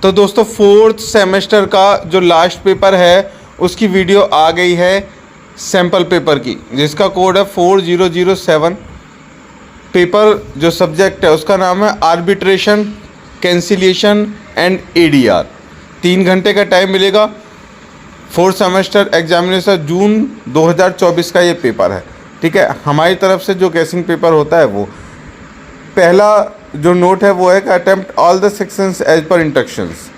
तो दोस्तों fourth semester का जो लास्ट पेपर है उसकी वीडियो आ गई है सैम्पल पेपर की, जिसका कोड है 4007। पेपर जो सब्जेक्ट है उसका नाम है आर्बिट्रेशन, कैंसिलिएशन एंड एडीआर। 3 घंटे का टाइम मिलेगा। फोर्थ सेमेस्टर एग्जामिनेशन जून 2024 का ये पेपर है। ठीक है, हमारी तरफ से जो गेसिंग पेपर होता है वो पहला जो नोट है वो है कि attempt all the sections as per instructions.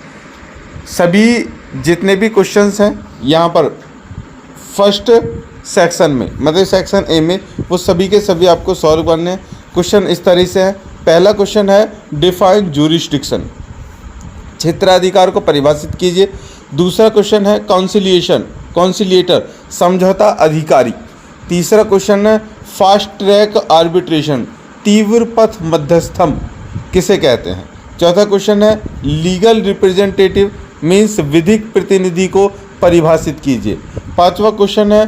सभी जितने भी क्वेश्चंस हैं यहाँ पर फर्स्ट सेक्शन में, मतलब सेक्शन ए में, वो सभी के सभी आपको सॉल्व करने हैं। क्वेश्चन इस तरह से है। पहला क्वेश्चन है डिफाइन जूरिस्डिक्शन, क्षेत्राधिकार को परिभाषित कीजिए। दूसरा क्वेश्चन है कॉन्सिलिएशन, कॉन्सिलिएटर, समझौता अधिकारी। तीसरा क्वेश्चन है फास्ट ट्रैक आर्बिट्रेशन, तीव्र पथ मध्यस्थम किसे कहते हैं। चौथा क्वेश्चन है लीगल रिप्रेजेंटेटिव मीन्स विधिक प्रतिनिधि को परिभाषित कीजिए। पांचवा क्वेश्चन है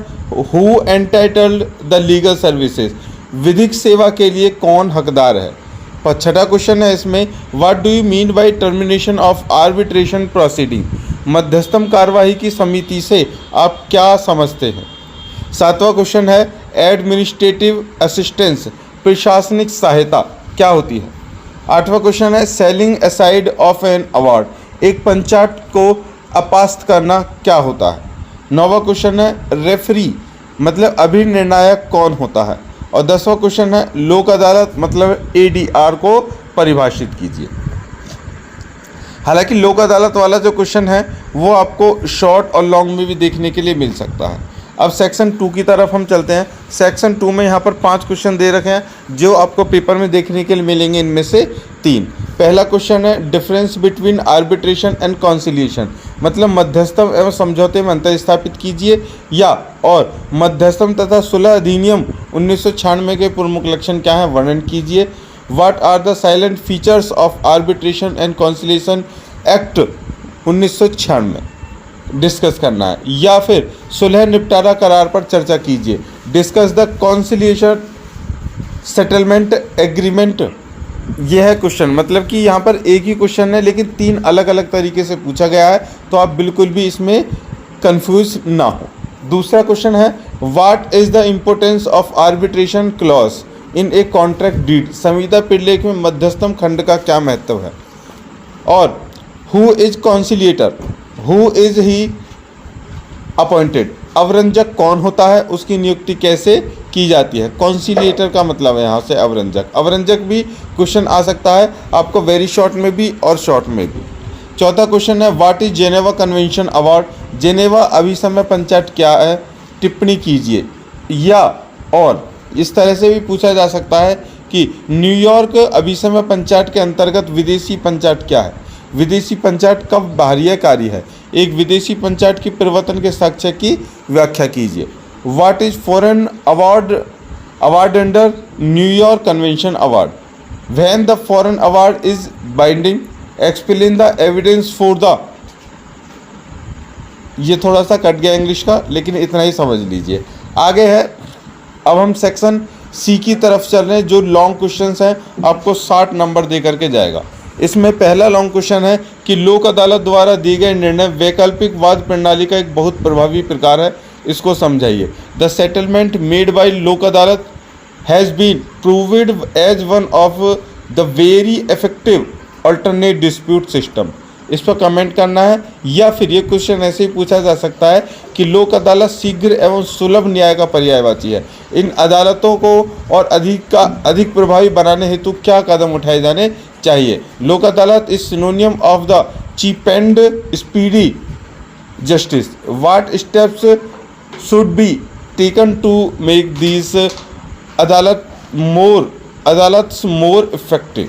who entitled the legal services, विधिक सेवा के लिए कौन हकदार है। छठा क्वेश्चन है इसमें what do you mean by termination of arbitration proceeding, मध्यस्थम कार्यवाही की समिति से आप क्या समझते हैं। सातवां क्वेश्चन है एडमिनिस्ट्रेटिव असिस्टेंस, प्रशासनिक सहायता क्या होती है। आठवां क्वेश्चन है selling aside of an award, एक पंचाट को अपास्त करना क्या होता है। नौवां क्वेश्चन है रेफरी मतलब अभिनिर्णायक कौन होता है। और 10वां क्वेश्चन है लोक अदालत मतलब एडीआर को परिभाषित कीजिए। हालांकि लोक अदालत वाला जो क्वेश्चन है वो आपको शॉर्ट और लॉन्ग में भी देखने के लिए मिल सकता है। अब सेक्शन 2 की तरफ हम चलते हैं। सेक्शन 2 में यहाँ पर 5 क्वेश्चन दे रखे हैं जो आपको पेपर में देखने के लिए मिलेंगे। इनमें से 3। पहला क्वेश्चन है difference between arbitration and conciliation, मतलब मध्यस्थम एवं समझौते में अंतर स्थापित कीजिए। या और मध्यस्थम तथा सुलह अधिनियम 1996 के प्रमुख लक्षण क्या हैं वर्णन कीजिए। What are the salient features of arbitration and conciliation act 1996 discuss करना है। या फिर सुलह निपटारा करार पर चर्चा कीजिए। Discuss the conciliation settlement agreement. यह है क्वेश्चन, मतलब कि यहाँ पर एक ही क्वेश्चन है लेकिन 3 अलग अलग तरीके से पूछा गया है, तो आप बिल्कुल भी इसमें कंफ्यूज ना हो। दूसरा क्वेश्चन है what is the importance of arbitration clause in a contract deed, संविदा पिड़लेख में मध्यस्थम खंड का क्या महत्व है। और who is conciliator, who is he appointed, अवरंजक कौन होता है, उसकी नियुक्ति कैसे की जाती है। कॉन्सिलिएटर का मतलब है यहाँ से अवरंजक। अवरंजक भी क्वेश्चन आ सकता है आपको वेरी शॉर्ट में भी और शॉर्ट में भी। चौथा क्वेश्चन है what is Geneva convention award, Geneva अभिसमय पंचाट क्या है, टिप्पणी कीजिए। या और इस तरह से भी पूछा जा सकता है कि न्यूयॉर्क अभिसमय पंचाट के अंतर्गत विदेशी पंचाट क्या है, विदेशी पंचाट कब बाह्यकारी है, एक विदेशी पंचाट की प्रवर्तन के साक्ष्य की व्याख्या कीजिए। What is foreign award under New York convention award, when the foreign award is binding, explain the evidence for the. ये थोड़ा सा कट गया इंग्लिश का, लेकिन इतना ही समझ लीजिए। आगे है, अब हम सेक्शन सी की तरफ चल रहे हैं जो लॉन्ग क्वेश्चंस हैं, आपको 60 नंबर दे करके जाएगा। इसमें पहला लॉन्ग क्वेश्चन है कि लोक अदालत द्वारा दिए गए निर्णय वैकल्पिक वाद प्रणाली का एक बहुत प्रभावी प्रकार है, इसको समझाइए। The settlement made by Lok Adalat has been proved as one of the very effective alternate dispute system, इस पर कमेंट करना है। या फिर ये क्वेश्चन ऐसे ही पूछा जा सकता है कि लोक अदालत शीघ्र एवं सुलभ न्याय का पर्यायवाची है, इन अदालतों को और अधिक प्रभावी बनाने हेतु क्या कदम उठाए जाने चाहिए। Lok Adalat is synonym of the cheap and speedy justice, what steps should be taken to make this Adalat more effective.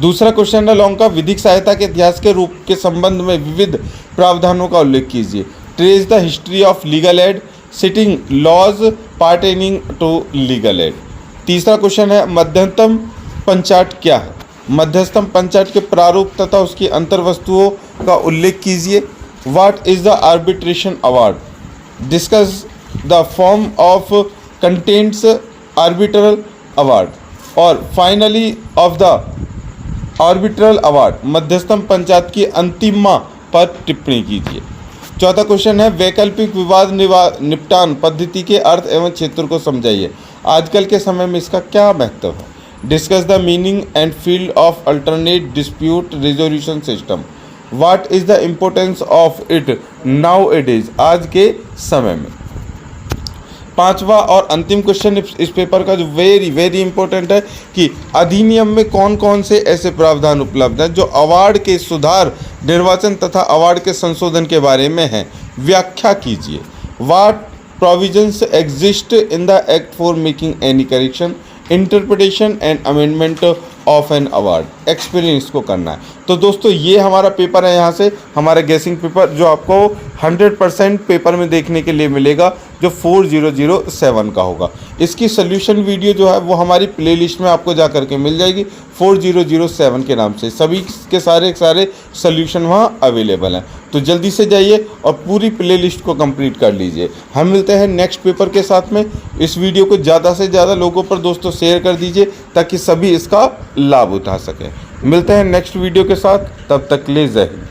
दूसरा क्वेश्चन है लॉन्ग का विधिक सहायता के इतिहास के रूप के संबंध में विविध प्रावधानों का उल्लेख कीजिए। Trace the history of legal aid, citing laws pertaining to legal aid. तीसरा क्वेश्चन है मध्यस्थम पंचाट क्या है, मध्यस्थम पंचाट के प्रारूप तथा उसकी अंतर्वस्तुओं का उल्लेख कीजिए। What is the arbitration award, discuss the form of contents arbitral award. और finally of the arbitral award, मध्यस्थम पंचायत की अंतिमा पर टिप्पणी कीजिए। चौथा क्वेश्चन है वैकल्पिक विवाद निपटान पद्धति के अर्थ एवं क्षेत्र को समझाइए। आजकल के समय में इसका क्या महत्व है? Discuss the meaning and field of alternate dispute resolution system. What is the importance of it now it is, आज के समय में। पांचवा और अंतिम क्वेश्चन इस पेपर का जो वेरी वेरी इंपॉर्टेंट है कि अधिनियम में कौन कौन से ऐसे प्रावधान उपलब्ध हैं जो अवार्ड के सुधार, निर्वाचन तथा अवार्ड के संशोधन के बारे में है। व्याख्या कीजिए। What provisions exist in the act for making any correction, interpretation and amendment of an award. Experience को करना है। तो दोस्तों ये हमारा पेपर है, यहाँ से हमारा गेसिंग पेपर जो आपको 100% पेपर में देखने के लिए मिलेगा, जो 4007 का होगा। इसकी सोल्यूशन वीडियो जो है वो हमारी प्लेलिस्ट में आपको जा करके मिल जाएगी 4007 के नाम से। सभी के सारे सोल्यूशन वहाँ अवेलेबल हैं। तो जल्दी से जाइए और पूरी प्लेलिस्ट को कंप्लीट कर लीजिए। हम मिलते हैं नेक्स्ट पेपर के साथ में। इस वीडियो को ज़्यादा से ज़्यादा लोगों पर दोस्तों शेयर कर दीजिए ताकि सभी इसका लाभ उठा सकें। मिलते हैं नेक्स्ट वीडियो के साथ, तब तक के लिए जय हिंद।